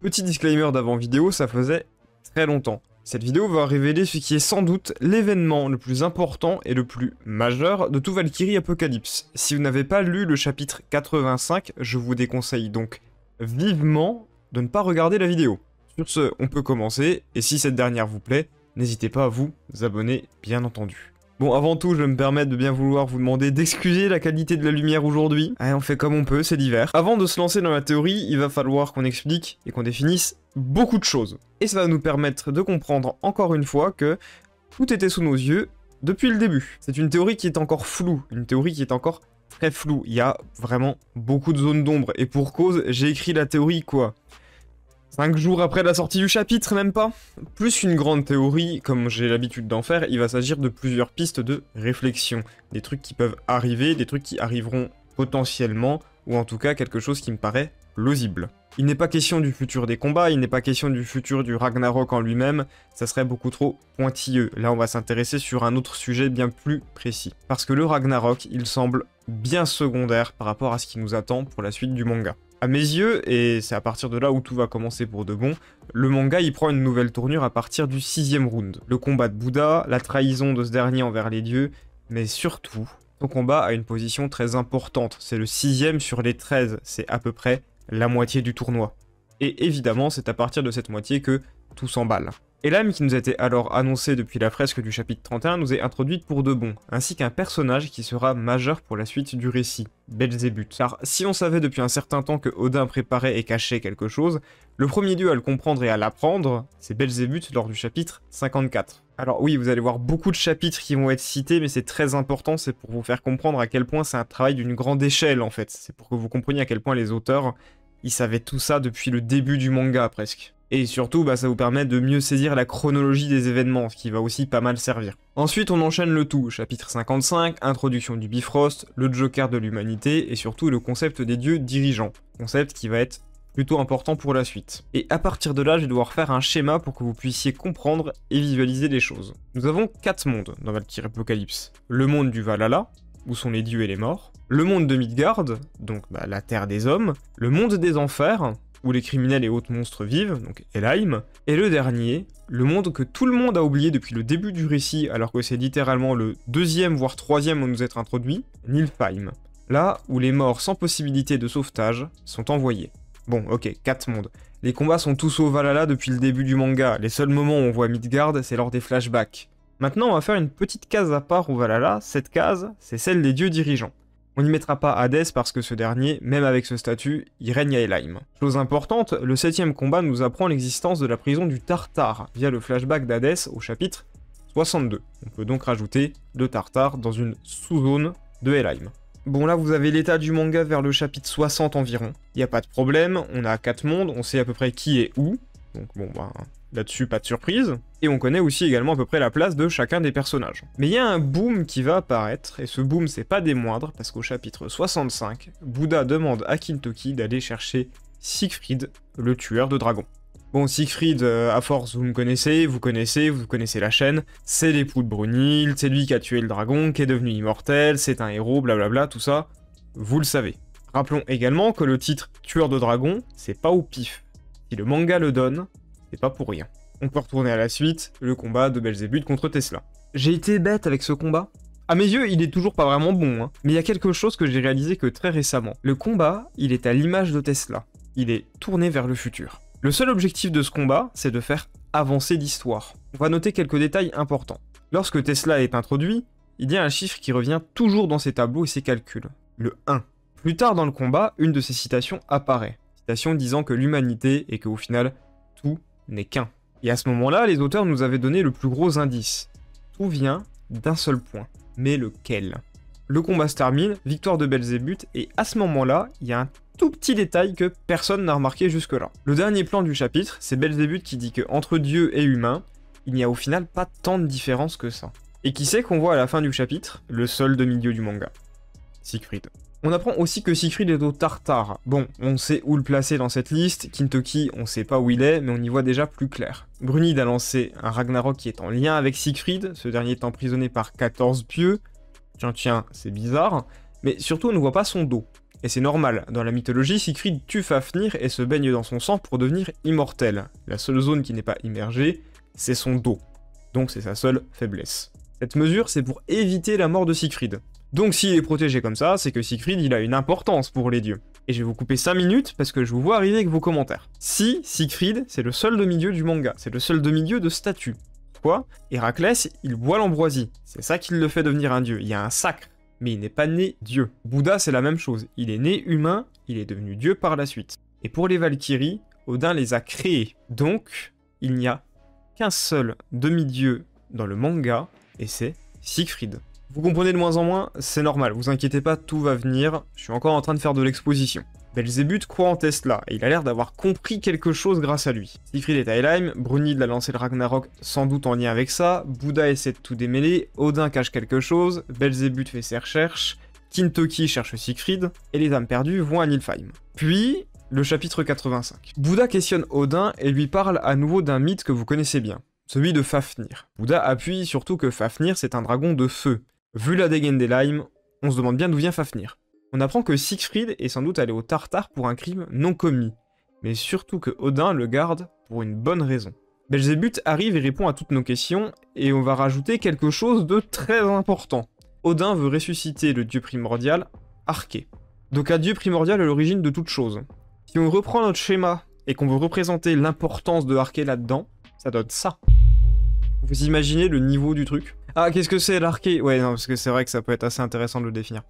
Petit disclaimer d'avant vidéo, ça faisait très longtemps. Cette vidéo va révéler ce qui est sans doute l'événement le plus important et le plus majeur de tout Valkyrie Apocalypse. Si vous n'avez pas lu le chapitre 85, je vous déconseille donc vivement de ne pas regarder la vidéo. Sur ce, on peut commencer, et si cette dernière vous plaît, n'hésitez pas à vous abonner, bien entendu. Bon, avant tout, je vais me permettre de bien vouloir vous demander d'excuser la qualité de la lumière aujourd'hui. On fait comme on peut, c'est l'hiver. Avant de se lancer dans la théorie, il va falloir qu'on explique et qu'on définisse beaucoup de choses. Et ça va nous permettre de comprendre encore une fois que tout était sous nos yeux depuis le début. C'est une théorie qui est encore floue, une théorie qui est encore très floue. Il y a vraiment beaucoup de zones d'ombre, et pour cause, j'ai écrit la théorie quoi 5 jours après la sortie du chapitre, même pas. Plus qu'une grande théorie, comme j'ai l'habitude d'en faire, il va s'agir de plusieurs pistes de réflexion. Des trucs qui peuvent arriver, des trucs qui arriveront potentiellement, ou en tout cas quelque chose qui me paraît plausible. Il n'est pas question du futur des combats, il n'est pas question du futur du Ragnarok en lui-même, ça serait beaucoup trop pointilleux. Là on va s'intéresser sur un autre sujet bien plus précis. Parce que le Ragnarok, il semble bien secondaire par rapport à ce qui nous attend pour la suite du manga. À mes yeux, et c'est à partir de là où tout va commencer pour de bon, le manga il prend une nouvelle tournure à partir du 6ème round. Le combat de Bouddha, la trahison de ce dernier envers les dieux, mais surtout, son combat a une position très importante. C'est le 6ème sur les 13, c'est à peu près la moitié du tournoi. Et évidemment, c'est à partir de cette moitié que tout s'emballe. Elam, qui nous était alors annoncé depuis la fresque du chapitre 31, nous est introduite pour de bon, ainsi qu'un personnage qui sera majeur pour la suite du récit, Belzébuth. Car si on savait depuis un certain temps que Odin préparait et cachait quelque chose, le premier dieu à le comprendre et à l'apprendre, c'est Belzébuth lors du chapitre 54. Alors oui, vous allez voir beaucoup de chapitres qui vont être cités, mais c'est très important, c'est pour vous faire comprendre à quel point c'est un travail d'une grande échelle en fait. C'est pour que vous compreniez à quel point les auteurs, ils savaient tout ça depuis le début du manga presque. Et surtout, ça vous permet de mieux saisir la chronologie des événements, ce qui va aussi pas mal servir. Ensuite, on enchaîne le tout. Chapitre 55, introduction du Bifrost, le Joker de l'humanité, et surtout le concept des dieux dirigeants. Concept qui va être plutôt important pour la suite. Et à partir de là, je vais devoir faire un schéma pour que vous puissiez comprendre et visualiser les choses. Nous avons 4 mondes dans Valkyrie Apocalypse. Le monde du Valhalla, où sont les dieux et les morts. Le monde de Midgard, donc la terre des hommes. Le monde des enfers, où les criminels et autres monstres vivent, donc Helheim, et le dernier, le monde que tout le monde a oublié depuis le début du récit, alors que c'est littéralement le 2e voire 3e à nous être introduit, Niflheim. Là où les morts sans possibilité de sauvetage sont envoyés. Bon, ok, 4 mondes. Les combats sont tous au Valhalla depuis le début du manga, les seuls moments où on voit Midgard, c'est lors des flashbacks. Maintenant, on va faire une petite case à part au Valhalla, cette case, c'est celle des dieux dirigeants. On n'y mettra pas Hadès parce que ce dernier, même avec ce statut, il règne à Helheim. Chose importante, le 7ème combat nous apprend l'existence de la prison du Tartare, via le flashback d'Hadès au chapitre 62. On peut donc rajouter le Tartare dans une sous-zone de Helheim. Bon là vous avez l'état du manga vers le chapitre 60 environ. Il n'y a pas de problème, on a 4 mondes, on sait à peu près qui est où. Donc bon là-dessus pas de surprise. Et on connaît aussi également à peu près la place de chacun des personnages. Mais il y a un boom qui va apparaître, et ce boom c'est pas des moindres, parce qu'au chapitre 65, Bouddha demande à Kintoki d'aller chercher Siegfried, le tueur de dragons. Bon, Siegfried, à force, vous connaissez la chaîne, c'est l'époux de Brunhild, c'est lui qui a tué le dragon, qui est devenu immortel, c'est un héros, blablabla, tout ça, vous le savez. Rappelons également que le titre tueur de dragons, c'est pas au pif. Si le manga le donne, c'est pas pour rien. On peut retourner à la suite, le combat de Belzébuth contre Tesla. J'ai été bête avec ce combat. À mes yeux, il est toujours pas vraiment bon, mais il y a quelque chose que j'ai réalisé que très récemment. Le combat, il est à l'image de Tesla. Il est tourné vers le futur. Le seul objectif de ce combat, c'est de faire avancer l'histoire. On va noter quelques détails importants. Lorsque Tesla est introduit, il y a un chiffre qui revient toujours dans ses tableaux et ses calculs. Le 1. Plus tard dans le combat, une de ces citations apparaît. Citation disant que l'humanité et qu'au final, tout n'est qu'un. Et à ce moment-là, les auteurs nous avaient donné le plus gros indice. Tout vient d'un seul point. Mais lequel? Le combat se termine, victoire de Belzébuth, et à ce moment-là, il y a un tout petit détail que personne n'a remarqué jusque-là. Le dernier plan du chapitre, c'est Belzébuth qui dit que entre dieu et humain, il n'y a au final pas tant de différence que ça. Et qui c'est qu'on voit à la fin du chapitre? Le seul demi-dieu du manga. Siegfried. On apprend aussi que Siegfried est au Tartare. Bon, on sait où le placer dans cette liste, Kintoki, on sait pas où il est, mais on y voit déjà plus clair. Brunhild a lancé un Ragnarok qui est en lien avec Siegfried, ce dernier est emprisonné par 14 pieux. Tiens, c'est bizarre. Mais surtout, on ne voit pas son dos. Et c'est normal, dans la mythologie, Siegfried tue Fafnir et se baigne dans son sang pour devenir immortel. La seule zone qui n'est pas immergée, c'est son dos. Donc c'est sa seule faiblesse. Cette mesure, c'est pour éviter la mort de Siegfried. Donc s'il est protégé comme ça, c'est que Siegfried, il a une importance pour les dieux. Et je vais vous couper 5 minutes parce que je vous vois arriver avec vos commentaires. Si Siegfried, c'est le seul demi-dieu du manga, c'est le seul demi-dieu de statut. Pourquoi? Héraclès, il boit l'ambroisie. C'est ça qui le fait devenir un dieu. Il y a un sacre, mais il n'est pas né dieu. Bouddha, c'est la même chose. Il est né humain, il est devenu dieu par la suite. Et pour les Valkyries, Odin les a créés. Donc, il n'y a qu'un seul demi-dieu dans le manga, et c'est Siegfried. Vous comprenez de moins en moins, c'est normal, vous inquiétez pas, tout va venir, je suis encore en train de faire de l'exposition. Belzébuth croit en Tesla, et il a l'air d'avoir compris quelque chose grâce à lui. Siegfried est à Helheim, Brunhilde a lancé le Ragnarok sans doute en lien avec ça, Bouddha essaie de tout démêler, Odin cache quelque chose, Belzébuth fait ses recherches, Kintoki cherche Siegfried, et les âmes perdues vont à Niflheim. Puis, le chapitre 85. Bouddha questionne Odin et lui parle à nouveau d'un mythe que vous connaissez bien, celui de Fafnir. Bouddha appuie surtout que Fafnir c'est un dragon de feu. Vu la dégaine d'Helheim, on se demande bien d'où vient Fafnir. On apprend que Siegfried est sans doute allé au Tartare pour un crime non commis, mais surtout que Odin le garde pour une bonne raison. Belzébuth arrive et répond à toutes nos questions, et on va rajouter quelque chose de très important. Odin veut ressusciter le dieu primordial, Arché. Donc un dieu primordial à l'origine de toute chose. Si on reprend notre schéma, et qu'on veut représenter l'importance de Arché là-dedans, ça donne ça. Vous imaginez le niveau du truc? Ah, qu'est-ce que c'est l'Arché? Ouais, non, parce que c'est vrai que ça peut être assez intéressant de le définir.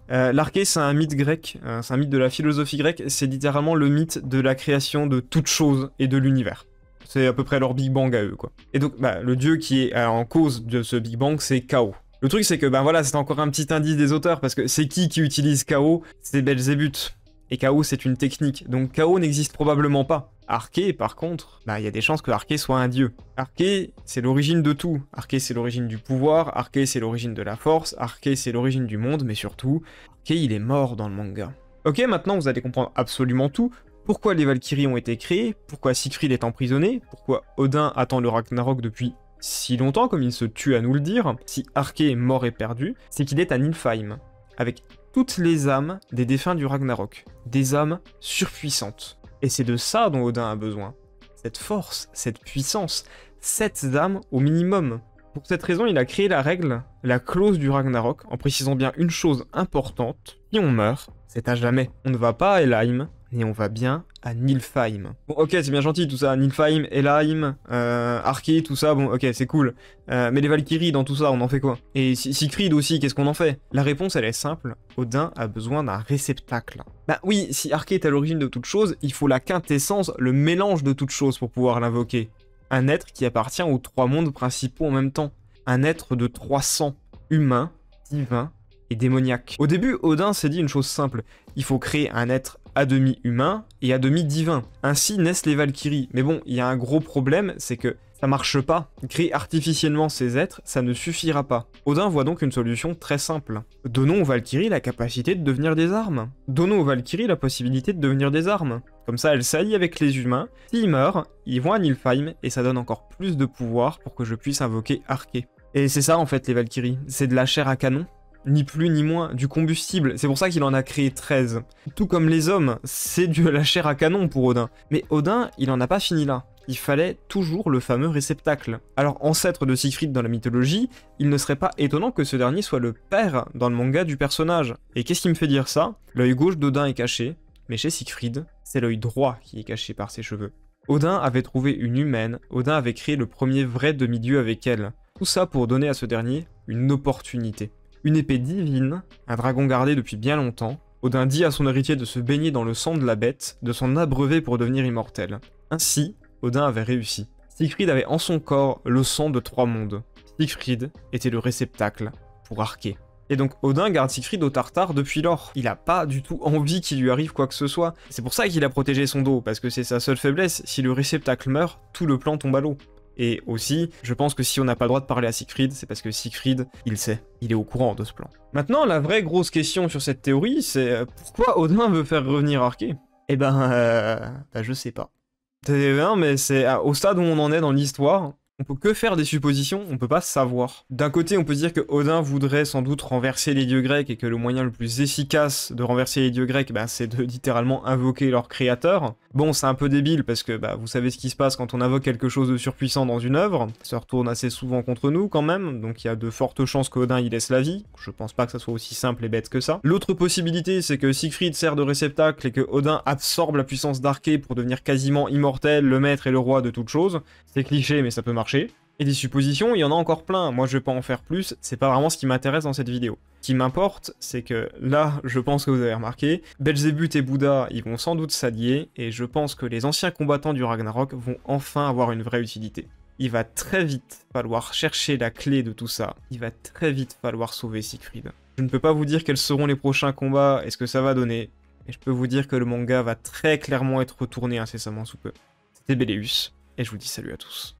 L'Arché, c'est un mythe grec, c'est un mythe de la philosophie grecque, c'est littéralement le mythe de la création de toute chose et de l'univers. C'est à peu près leur Big Bang à eux, quoi. Et donc, le dieu qui est en cause de ce Big Bang, c'est Chaos. Le truc, c'est que, voilà, c'est encore un petit indice des auteurs, parce que c'est qui utilise Chaos? C'est Belzébuth. Et Chaos, c'est une technique, donc Chaos n'existe probablement pas. Arché, par contre, il y a des chances que Arché soit un dieu. Arché, c'est l'origine de tout. Arché, c'est l'origine du pouvoir, Arché, c'est l'origine de la force, Arché, c'est l'origine du monde, mais surtout, Arché, il est mort dans le manga. Ok, maintenant vous allez comprendre absolument tout. Pourquoi les Valkyries ont été créées, pourquoi Siegfried est emprisonné, pourquoi Odin attend le Ragnarok depuis si longtemps, comme il se tue à nous le dire. Si Arché est mort et perdu, c'est qu'il est à Niflheim, avec toutes les âmes des défunts du Ragnarok. Des âmes surpuissantes. Et c'est de ça dont Odin a besoin. Cette force, cette puissance, 7 âmes au minimum. Pour cette raison, il a créé la règle, la clause du Ragnarok, en précisant bien une chose importante. Si on meurt, c'est à jamais. On ne va pas à Helheim, et on va bien à Niflheim. Bon, ok, c'est bien gentil tout ça, Niflheim, Helheim, Arché, tout ça, bon, ok, c'est cool. Mais les Valkyries, dans tout ça, on en fait quoi? Et Siegfried aussi, qu'est-ce qu'on en fait? La réponse, elle est simple, Odin a besoin d'un réceptacle. Oui, si Arché est à l'origine de toute chose, il faut la quintessence, le mélange de toutes choses pour pouvoir l'invoquer. Un être qui appartient aux 3 mondes principaux en même temps. Un être de 300, humain, divin et démoniaque. Au début, Odin s'est dit une chose simple, il faut créer un être à demi humain et à demi divin. Ainsi naissent les Valkyries. Mais bon, il y a un gros problème, c'est que ça marche pas. Créer artificiellement ces êtres, ça ne suffira pas. Odin voit donc une solution très simple. Donnons aux Valkyries la capacité de devenir des armes. Donnons aux Valkyries la possibilité de devenir des armes. Comme ça, elles s'allient avec les humains. S'ils meurent, ils vont à Niflheim et ça donne encore plus de pouvoir pour que je puisse invoquer Arché. Et c'est ça en fait les Valkyries, c'est de la chair à canon. Ni plus ni moins, du combustible. C'est pour ça qu'il en a créé 13. Tout comme les hommes, c'est de la chair à canon pour Odin. Mais Odin, il en a pas fini là. Il fallait toujours le fameux réceptacle. Alors, ancêtre de Siegfried dans la mythologie, il ne serait pas étonnant que ce dernier soit le père dans le manga du personnage. Et qu'est-ce qui me fait dire ça? L'œil gauche d'Odin est caché, mais chez Siegfried, c'est l'œil droit qui est caché par ses cheveux. Odin avait trouvé une humaine, Odin avait créé le premier vrai demi-dieu avec elle. Tout ça pour donner à ce dernier une opportunité. Une épée divine, un dragon gardé depuis bien longtemps. Odin dit à son héritier de se baigner dans le sang de la bête, de s'en abreuver pour devenir immortel. Ainsi, Odin avait réussi. Siegfried avait en son corps le sang de 3 mondes. Siegfried était le réceptacle pour Arché. Et donc Odin garde Siegfried au Tartare depuis lors. Il a pas du tout envie qu'il lui arrive quoi que ce soit. C'est pour ça qu'il a protégé son dos, parce que c'est sa seule faiblesse. Si le réceptacle meurt, tout le plan tombe à l'eau. Et aussi, je pense que si on n'a pas le droit de parler à Siegfried, c'est parce que Siegfried, il sait, il est au courant de ce plan. Maintenant, la vraie grosse question sur cette théorie, c'est pourquoi Odin veut faire revenir Arché? Je sais pas. Non, mais c'est au stade où on en est dans l'histoire, On peut que faire des suppositions, on peut pas savoir. D'un côté, on peut dire que Odin voudrait sans doute renverser les dieux grecs et que le moyen le plus efficace de renverser les dieux grecs, bah, c'est de littéralement invoquer leur créateur. Bon, c'est un peu débile parce que bah, vous savez ce qui se passe quand on invoque quelque chose de surpuissant dans une œuvre. Ça se retourne assez souvent contre nous quand même, donc il y a de fortes chances qu'Odin y laisse la vie. Je pense pas que ça soit aussi simple et bête que ça. L'autre possibilité, c'est que Siegfried sert de réceptacle et que Odin absorbe la puissance d'Arché pour devenir quasiment immortel, le maître et le roi de toute chose. C'est cliché, mais ça peut marcher. Et des suppositions, il y en a encore plein. Moi, je vais pas en faire plus, c'est pas vraiment ce qui m'intéresse dans cette vidéo. Ce qui m'importe, c'est que là, je pense que vous avez remarqué, Belzébuth et Bouddha, ils vont sans doute s'allier, et je pense que les anciens combattants du Ragnarok vont enfin avoir une vraie utilité. Il va très vite falloir chercher la clé de tout ça. Il va très vite falloir sauver Siegfried. Je ne peux pas vous dire quels seront les prochains combats et ce que ça va donner, mais je peux vous dire que le manga va très clairement être retourné incessamment sous peu. C'était Béléus, et je vous dis salut à tous.